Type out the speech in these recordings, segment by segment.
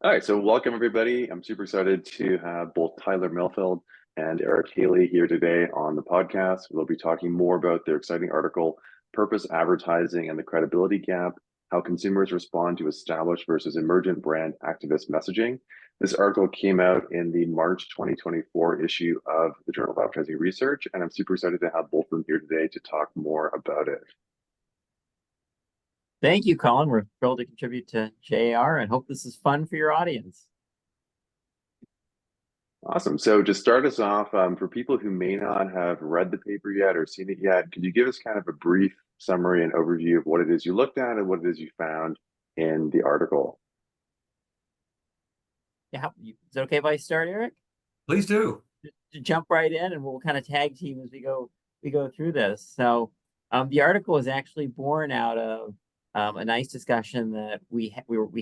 All right, so welcome everybody. I'm super excited to have both Tyler Milfeld and Eric Haley here today on the podcast. We'll be talking more about their exciting article, Purpose Advertising and the Credibility Gap, How Consumers Respond to Established versus Emergent Brand Activist Messaging. This article came out in the March 2024 issue of the Journal of Advertising Research, and I'm super excited to have both of them here today to talk more about it. Thank you, Colin. We're thrilled to contribute to JR and hope this is fun for your audience. Awesome. So to start us off, for people who may not have read the paper yet or seen it yet, could you give us kind of a brief summary and overview of what it is you looked at and what it is you found in the article? Yeah, is it okay if I start, Eric? Please do. To jump right in, and we'll kind of tag team as we go through this. So, the article is actually born out of a nice discussion that we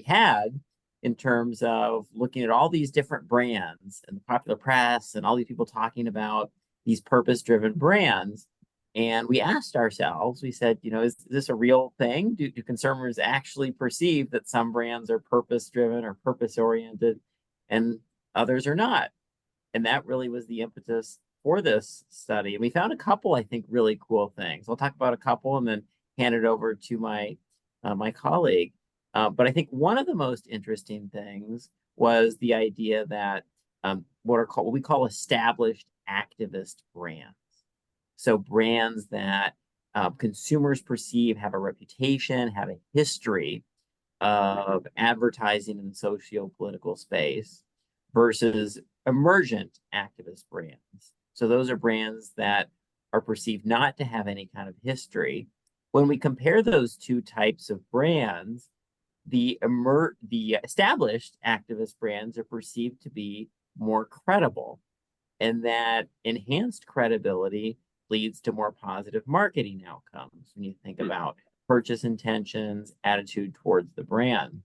had in terms of looking at all these different brands and the popular press and all these people talking about these purpose-driven brands. And we asked ourselves, we said, is this a real thing? Do consumers actually perceive that some brands are purpose-driven or purpose-oriented and others are not? And that really was the impetus for this study. And we found a couple, I think, really cool things. I'll talk about a couple and then hand it over to my colleague. But I think one of the most interesting things was the idea that what we call established activist brands. So brands that consumers perceive have a reputation, have a history of advertising in the socio-political space versus emergent activist brands. So those are brands that are perceived not to have any kind of history. When we compare those two types of brands, the established activist brands are perceived to be more credible, and that enhanced credibility leads to more positive marketing outcomes when you think about purchase intentions, attitude towards the brand.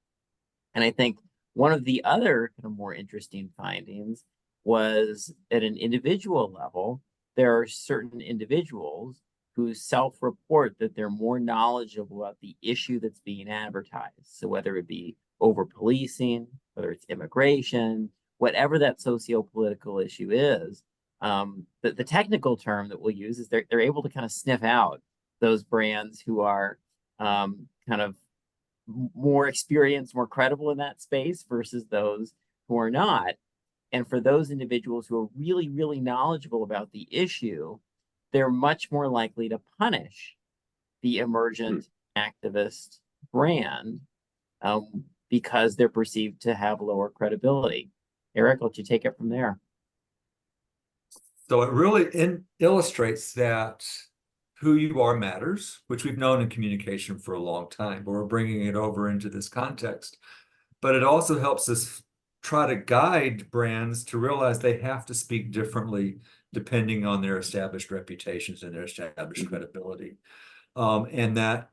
And I think one of the other kind of more interesting findings was at an individual level, there are certain individuals who self-report that they're more knowledgeable about the issue that's being advertised. So whether it be over-policing, whether it's immigration, whatever that socio-political issue is, the technical term that we'll use is they're able to kind of sniff out those brands who are kind of more experienced, more credible in that space versus those who are not. And for those individuals who are really, really knowledgeable about the issue, they're much more likely to punish the emergent activist brand because they're perceived to have lower credibility. Eric, let you take it from there. So it really illustrates that who you are matters, which we've known in communication for a long time, but we're bringing it over into this context. But it also helps us try to guide brands to realize they have to speak differently depending on their established reputations and their established credibility. And that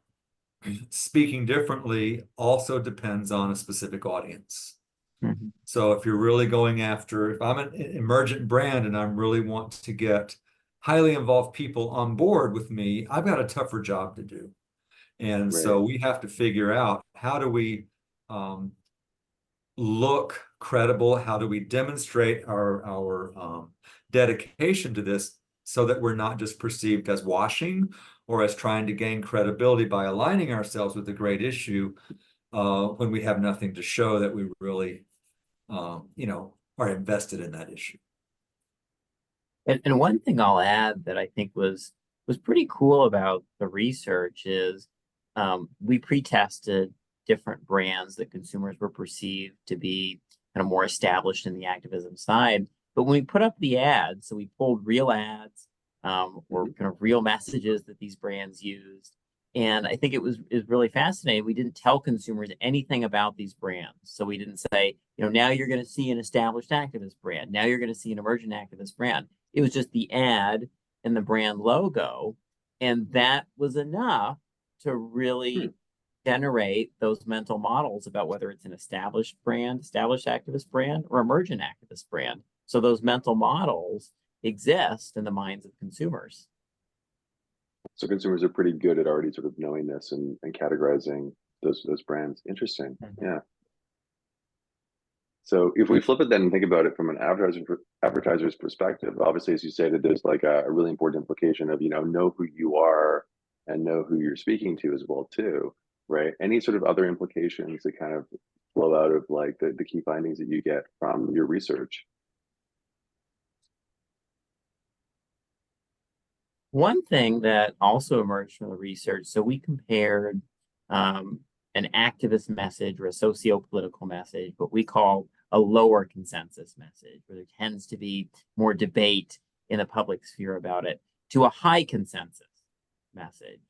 speaking differently also depends on a specific audience. Mm-hmm. So if you're really going after, if I'm an emergent brand and I really want to get highly involved people on board with me, I've got a tougher job to do. And so we have to figure out, how do we look credible? How do we demonstrate our dedication to this so that we're not just perceived as washing or as trying to gain credibility by aligning ourselves with a great issue when we have nothing to show that we really are invested in that issue. And one thing I'll add that I think was pretty cool about the research is we pre-tested different brands that consumers were perceived to be kind of more established in the activism side. But when we put up the ads, so we pulled real ads or kind of real messages that these brands used. And I think it was really fascinating. We didn't tell consumers anything about these brands. So we didn't say, now you're going to see an established activist brand. Now you're going to see an emergent activist brand. It was just the ad and the brand logo. And that was enough to really generate those mental models about whether it's an established brand, established activist brand, or emergent activist brand. So those mental models exist in the minds of consumers. So consumers are pretty good at already sort of knowing this and categorizing those brands. Interesting. Yeah. So if we flip it then and think about it from an advertiser's perspective, obviously, as you stated, there's like a really important implication of, know who you are and know who you're speaking to as well too, right? Any sort of other implications that kind of flow out of like the key findings that you get from your research? One thing that also emerged from the research, so we compared an activist message or a socio-political message, what we call a lower consensus message, where there tends to be more debate in the public sphere about it, to a high consensus message.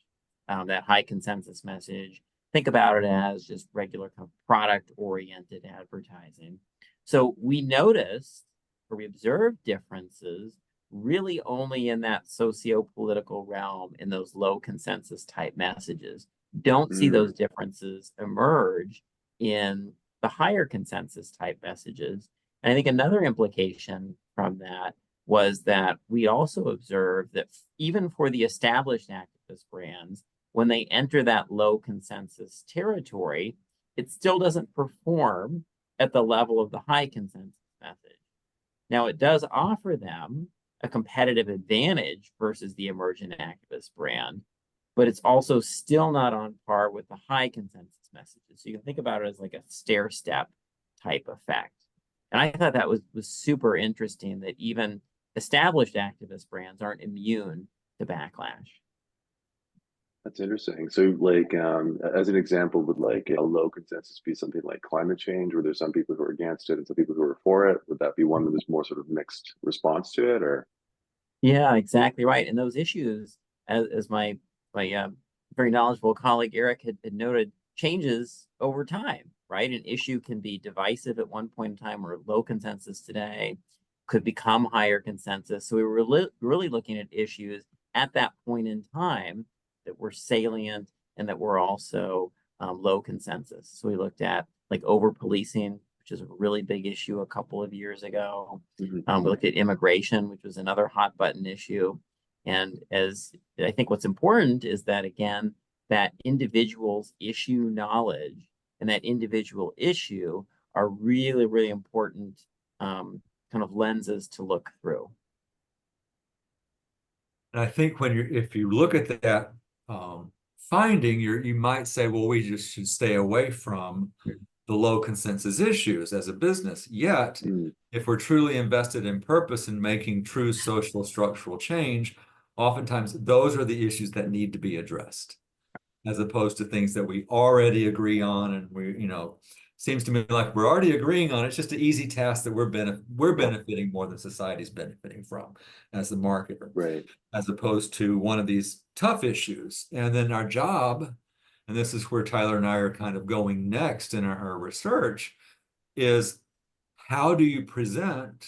That high consensus message, think about it as just regular kind of product-oriented advertising. So we noticed, or we observed differences really only in that socio-political realm, in those low consensus type messages. Don't see those differences emerge in the higher consensus type messages. And I think another implication from that was that we also observed that even for the established activist brands, when they enter that low consensus territory, it still doesn't perform at the level of the high consensus message. Now, it does offer them a competitive advantage versus the emergent activist brand, but it's also still not on par with the high consensus messages. So you can think about it as like a stair step type effect. And I thought that was super interesting, that even established activist brands aren't immune to backlash. That's interesting. So like, as an example, would like a low consensus be something like climate change, where there's some people who are against it and some people who are for it? Would that be one where there's more sort of mixed response to it, or? Yeah, exactly right. And those issues, as my very knowledgeable colleague Eric had noted, changes over time, right? An issue can be divisive at one point in time, or low consensus today, could become higher consensus. So we were really looking at issues at that point in time that were salient and that were also low consensus. So we looked at like over policing, which is a really big issue a couple of years ago. We looked at immigration, which was another hot button issue. And as I think what's important is that, again, that individual's issue knowledge and that individual issue are really, really important kind of lenses to look through. And I think if you look at that finding, you might say, well, we just should stay away from the low consensus issues as a business. Yet, if we're truly invested in purpose and making true social structural change, oftentimes those are the issues that need to be addressed, as opposed to things that we already agree on. And seems to me like we're already agreeing on. It's just an easy task that we're benefiting more than society's benefiting from as the marketer, right? As opposed to one of these tough issues. And then our job, and this is where Tyler and I are kind of going next in our research, is how do you present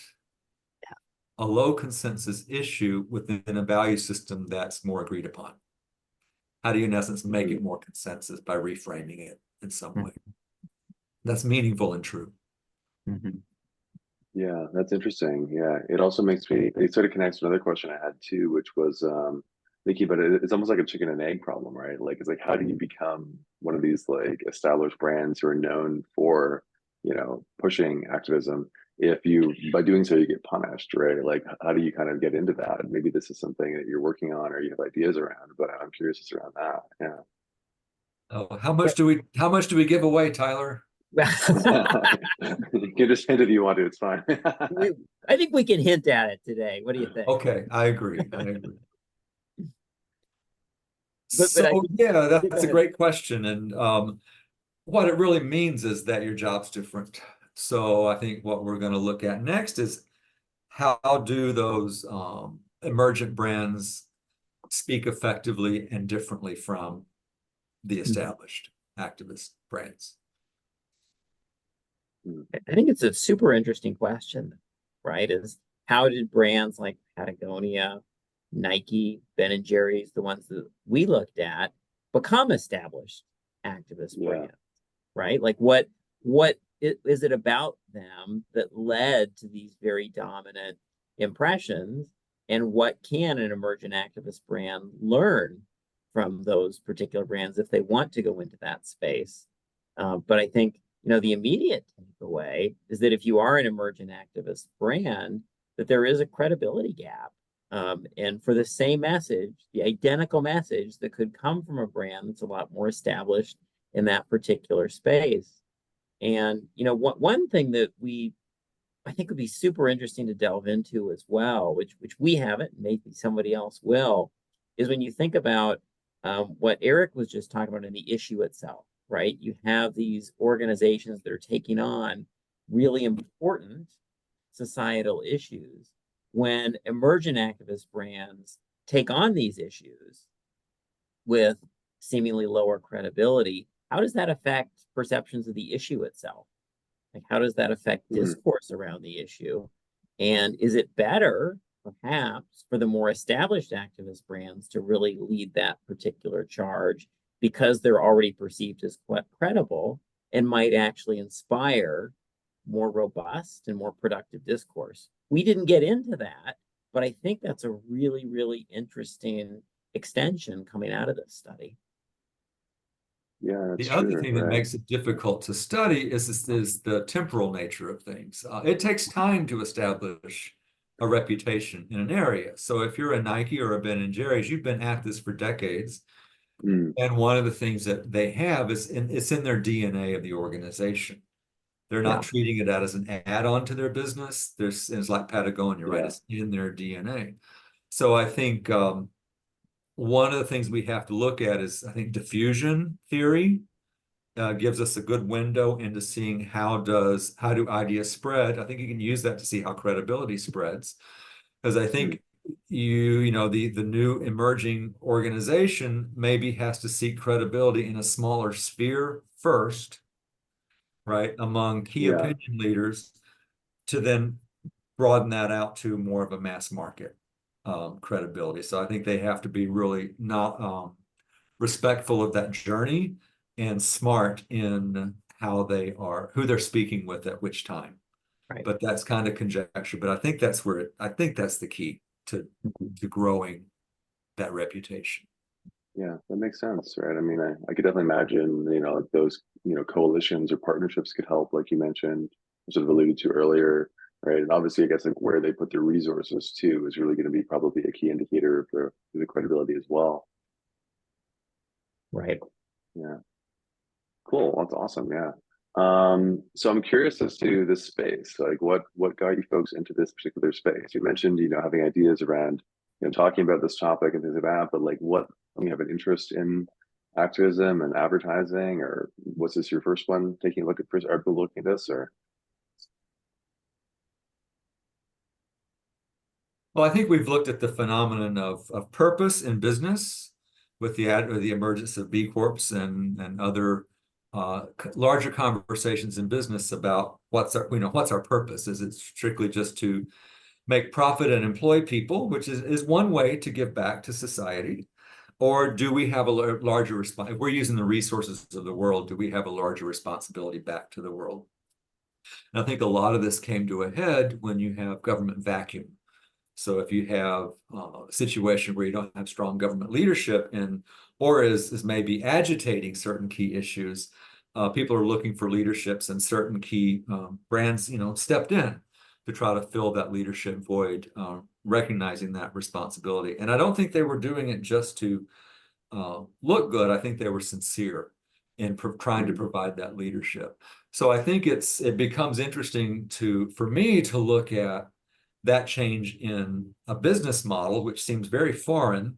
a low consensus issue within a value system that's more agreed upon? How do you, in essence, make it more consensus by reframing it in some way that's meaningful and true? Yeah, that's interesting. Yeah, it also it sort of connects to another question I had too, which was thinking about it. It's almost like a chicken and egg problem, right? Like, it's like, how do you become one of these like established brands who are known for, pushing activism, if you, by doing so, you get punished, right? Like, how do you kind of get into that? And maybe this is something that you're working on or you have ideas around, but I'm curious just around that. Yeah. Oh, how much do we give away, Tyler? You can just hint if you want to, it's fine. I think we can hint at it today. What do you think? Okay, I agree. But yeah, that's a great question. And what it really means is that your job's different. So I think what we're going to look at next is how do those emergent brands speak effectively and differently from the established activist brands? I think it's a super interesting question, right? Is how did brands like Patagonia, Nike, Ben and Jerry's, the ones that we looked at, become established activist brands, right? Like what is it about them that led to these very dominant impressions, and what can an emergent activist brand learn from those particular brands if they want to go into that space? But I think, the immediate takeaway way, is that if you are an emergent activist brand, that there is a credibility gap. And for the same message, the identical message that could come from a brand that's a lot more established in that particular space. And, one thing that I think would be super interesting to delve into as well, which we haven't, maybe somebody else will, is when you think about what Eric was just talking about in the issue itself, right? You have these organizations that are taking on really important societal issues. When emergent activist brands take on these issues with seemingly lower credibility, how does that affect perceptions of the issue itself? Like, how does that affect discourse around the issue? And is it better, perhaps, for the more established activist brands to really lead that particular charge because they're already perceived as credible and might actually inspire more robust and more productive discourse? We didn't get into that, but I think that's a really, really interesting extension coming out of this study. Yeah, The that's other true, thing that right? makes it difficult to study is the temporal nature of things. It takes time to establish a reputation in an area. So if you're a Nike or a Ben and Jerry's, you've been at this for decades. And one of the things that they have is it's in their DNA of the organization. They're not treating it as an add-on to their business. It's like Patagonia, right? It's in their DNA. So I think one of the things we have to look at is, I think, diffusion theory gives us a good window into seeing how do ideas spread. I think you can use that to see how credibility spreads, because I think the new emerging organization maybe has to seek credibility in a smaller sphere first, right, among key opinion leaders, to then broaden that out to more of a mass market credibility. So I think they have to be really not respectful of that journey and smart in who they're speaking with at which time. Right. But that's kind of conjecture. But I think that's the key to growing that reputation. Yeah, that makes sense, right? I mean, I could definitely imagine, those, coalitions or partnerships could help, like you mentioned, sort of alluded to earlier, right? And obviously, I guess like where they put their resources too is really going to be probably a key indicator for the credibility as well. Right. Yeah. Cool. That's awesome. Yeah. So I'm curious as to this space, like what got you folks into this particular space? You mentioned, having ideas around, talking about this topic and things like that, but like what, you have an interest in activism and advertising, or was this your first one taking a look at first, or looking at this, or? Well, I think we've looked at the phenomenon of purpose in business with the emergence of B Corps and other larger conversations in business about what's our purpose. Is it strictly just to make profit and employ people, which is one way to give back to society? Or do we have a larger response? If we're using the resources of the world, do we have a larger responsibility back to the world? And I think a lot of this came to a head when you have government vacuum. So if you have a situation where you don't have strong government leadership or is maybe agitating certain key issues, people are looking for leaderships, and certain key brands, stepped in to try to fill that leadership void, recognizing that responsibility. And I don't think they were doing it just to look good. I think they were sincere in trying to provide that leadership. So I think it becomes interesting for me to look at that change in a business model, which seems very foreign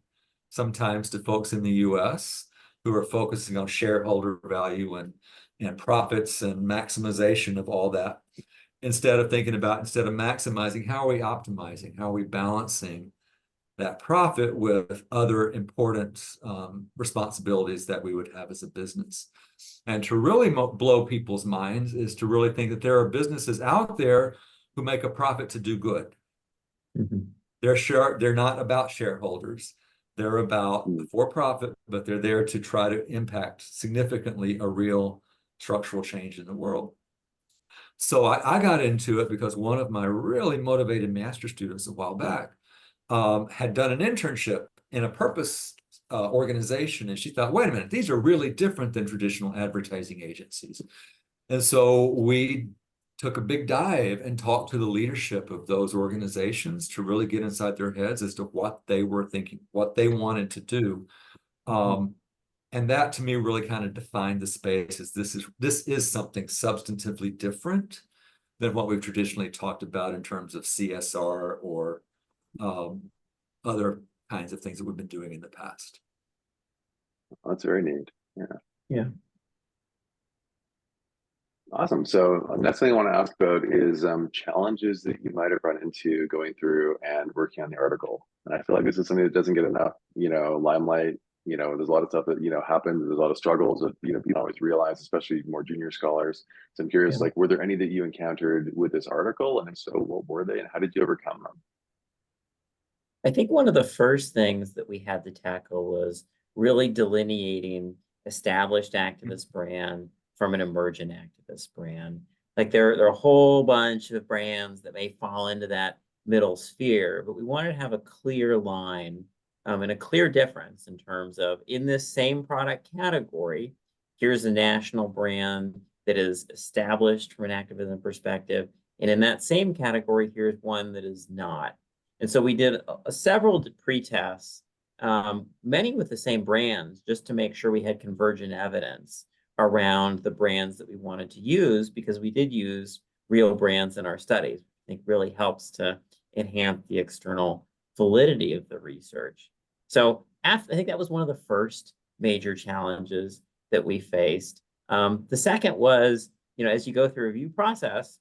sometimes to folks in the US who are focusing on shareholder value and profits and maximization of all that, instead of maximizing, how are we optimizing, how are we balancing that profit with other important responsibilities that we would have as a business. And to really blow people's minds is to really think that there are businesses out there who make a profit to do good. They're not about shareholders. They're about for profit, but they're there to try to impact significantly a real structural change in the world. So I got into it because one of my really motivated master students a while back had done an internship in a purpose organization, and she thought, wait a minute, these are really different than traditional advertising agencies. And so we took a big dive and talked to the leadership of those organizations to really get inside their heads as to what they were thinking, what they wanted to do. And that to me really kind of defined the space as this is something substantively different than what we've traditionally talked about in terms of CSR or other kinds of things that we've been doing in the past. That's very neat. Yeah. Yeah. Awesome. So next thing I want to ask about is challenges that you might have run into going through and working on the article. And I feel like this is something that doesn't get enough, limelight. There's a lot of stuff that, happens. There's a lot of struggles that, people don't always realize, especially more junior scholars. So I'm curious, Yeah. were there any that you encountered with this article? And if so, what were they and how did you overcome them? I think one of the first things that we had to tackle was really delineating established activist brand from an emergent activist brand. Like there are a whole bunch of brands that may fall into that middle sphere, but we wanted to have a clear line and a clear difference in terms of, in this same product category, here's a national brand that is established from an activism perspective. And in that same category, here's one that is not. And so we did several pre-tests, many with the same brands, just to make sure we had convergent evidence around the brands that we wanted to use, because we did use real brands in our studies. I think really helps to enhance the external validity of the research. So I think that was one of the first major challenges that we faced. The second was, as you go through a review process,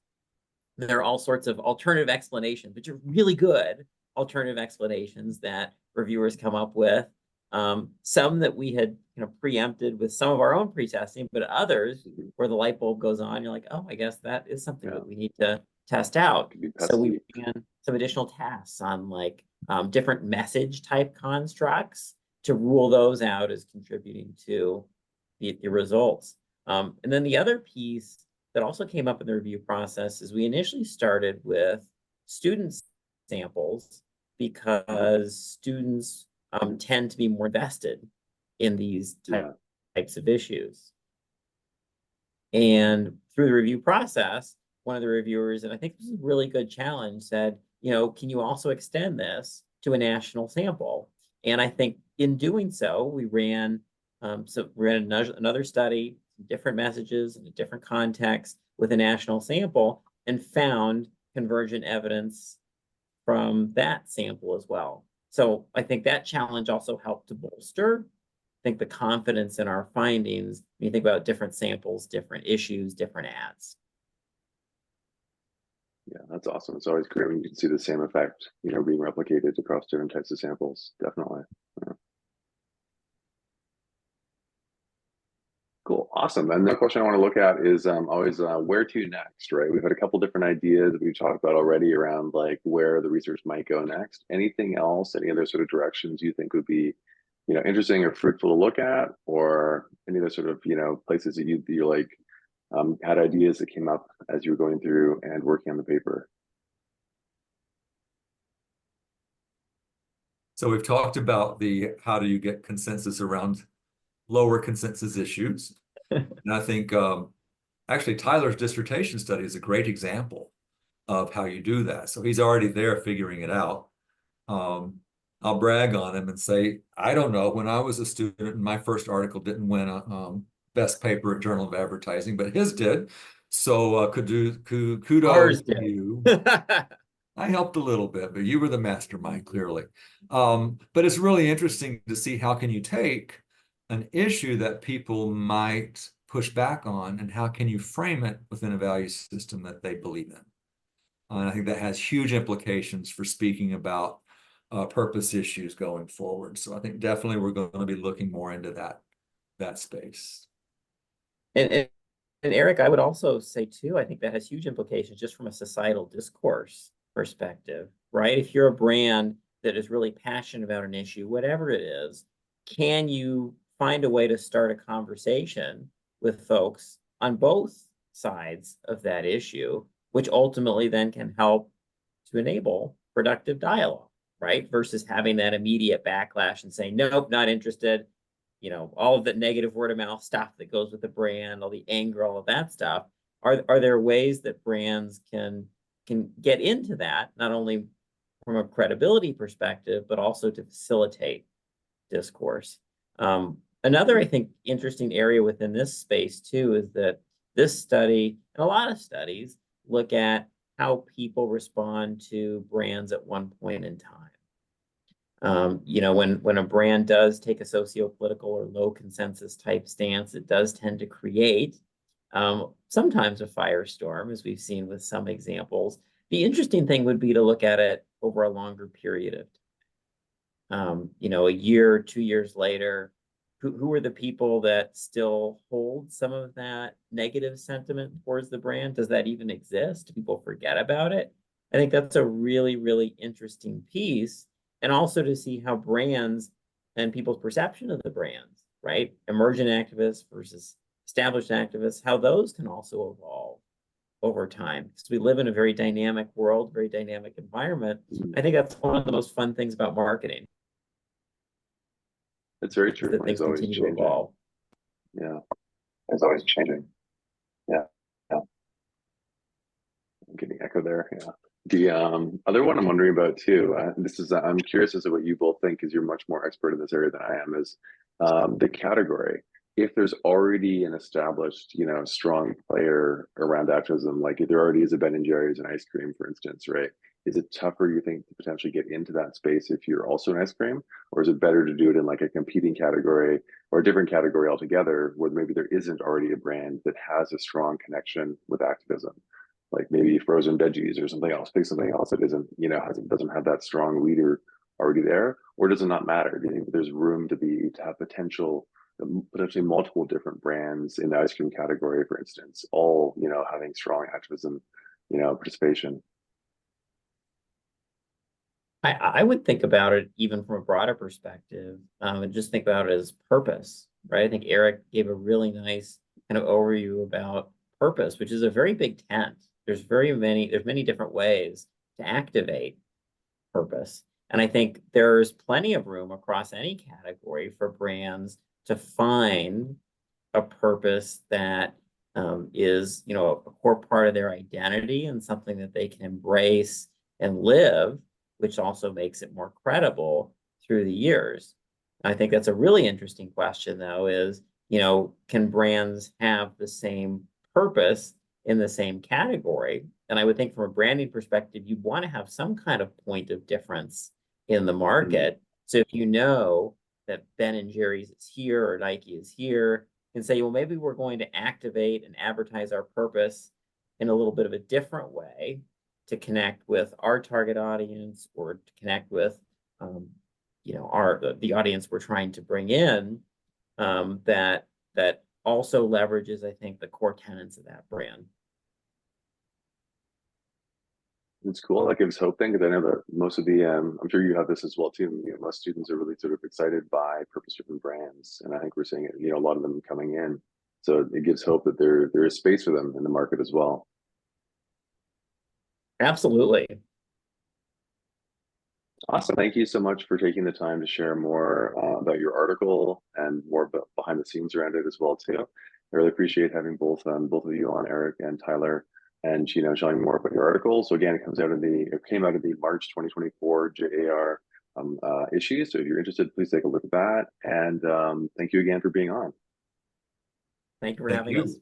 there are all sorts of alternative explanations, which are really good alternative explanations that reviewers come up with. Some that we had preempted with some of our own pre-testing, but others where the light bulb goes on, you're like, oh, I guess that is something that we need to test out. So we began some additional tasks on different message type constructs to rule those out as contributing to the results. And then the other piece that also came up in the review process is we initially started with student samples because students tend to be more vested in these types of issues. And through the review process, one of the reviewers, and I think this is a really good challenge, said, can you also extend this to a national sample? And I think in doing so, we ran another study, different messages in a different context with a national sample, and found convergent evidence from that sample as well. So I think that challenge also helped to bolster, I think, the confidence in our findings when you think about different samples, different issues, different ads. Yeah, that's awesome. It's always great when you can see the same effect, being replicated across different types of samples. Definitely. Yeah. Cool. Awesome. And the question I want to look at is always where to next, right? We've had a couple different ideas that we've talked about already around where the research might go next. Anything else, any other sort of directions you think would be, interesting or fruitful to look at, or any other sort of, places that you had ideas that came up as you were going through and working on the paper? So we've talked about how do you get consensus around lower consensus issues. And I think actually Tyler's dissertation study is a great example of how you do that. So he's already there figuring it out. I'll brag on him and say, I don't know, when I was a student and my first article didn't win a best paper at Journal of Advertising, but his did. So kudos to you. I helped a little bit, but you were the mastermind, clearly. But it's really interesting to see how can you take an issue that people might push back on and how can you frame it within a value system that they believe in. And I think that has huge implications for speaking about purpose issues going forward. So I think definitely we're going to be looking more into that space. And Eric, I would also say too, I think that has huge implications just from a societal discourse perspective, right? If you're a brand that is really passionate about an issue, whatever it is, can you find a way to start a conversation with folks on both sides of that issue, which ultimately then can help to enable productive dialogue, right? Versus having that immediate backlash and saying, nope, not interested. All of the negative word of mouth stuff that goes with the brand, all the anger, all of that stuff. are there ways that brands can get into that, not only from a credibility perspective, but also to facilitate discourse? Another, I think, interesting area within this space too is that this study and a lot of studies look at how people respond to brands at one point in time. You know, when a brand does take a socio-political or low consensus type stance, it does tend to create sometimes a firestorm, as we've seen with some examples. The interesting thing would be to look at it over a longer period of time. You know, a year, 2 years later, who are the people that still hold some of that negative sentiment towards the brand? Does that even exist? Do people forget about it? I think that's a really, really interesting piece. And also to see how brands and people's perception of the brands, right? Emergent activists versus established activists, how those can also evolve over time. Because we live in a very dynamic world, very dynamic environment. I think that's one of the most fun things about marketing. It's very true. That things It's always continue changing. to evolve. Yeah, it's always changing. Yeah, yeah. I'm getting echo there. Yeah. The other one I'm wondering about too, this is I'm curious as to what you both think, because you're much more expert in this area than I am, is the category. If there's already an established, you know, strong player around activism, like if there already is a Ben and Jerry's and ice cream, for instance, right? Is it tougher, you think, to potentially get into that space if you're also an ice cream, or is it better to do it in like a competing category or a different category altogether, where maybe there isn't already a brand that has a strong connection with activism? Like maybe frozen veggies or something else, pick something else that isn't, you know, doesn't have that strong leader already there, or does it not matter? Do you think there's room to have potentially multiple different brands in the ice cream category, for instance, all, you know, having strong activism, you know, participation? I would think about it even from a broader perspective, and just think about it as purpose, right? I think Eric gave a really nice kind of overview about purpose, which is a very big tent. There's many different ways to activate purpose. And I think there's plenty of room across any category for brands to find a purpose that is, you know, a core part of their identity and something that they can embrace and live, which also makes it more credible through the years. I think that's a really interesting question, though, is, you know, can brands have the same purpose in the same category? And I would think from a branding perspective, you'd want to have some kind of point of difference in the market. So if you know that Ben and Jerry's is here or Nike is here, and say, well, maybe we're going to activate and advertise our purpose in a little bit of a different way to connect with our target audience, or to connect with, you know, the audience we're trying to bring in, that also leverages, I think, the core tenets of that brand. It's cool. That gives hope then, because I know that most of the, I'm sure you have this as well too. You know, most students are really sort of excited by purpose-driven brands, and I think we're seeing it. You know, a lot of them coming in, so it gives hope that there is space for them in the market as well. Absolutely. Awesome. Thank you so much for taking the time to share more about your article and more behind the scenes around it as well too. I really appreciate having both of you on, Eric and Tyler, and, you know, showing more about your article. So again, it came out of the March 2024 JAR issue. So if you're interested, please take a look at that. And thank you again for being on. Thank you for having us.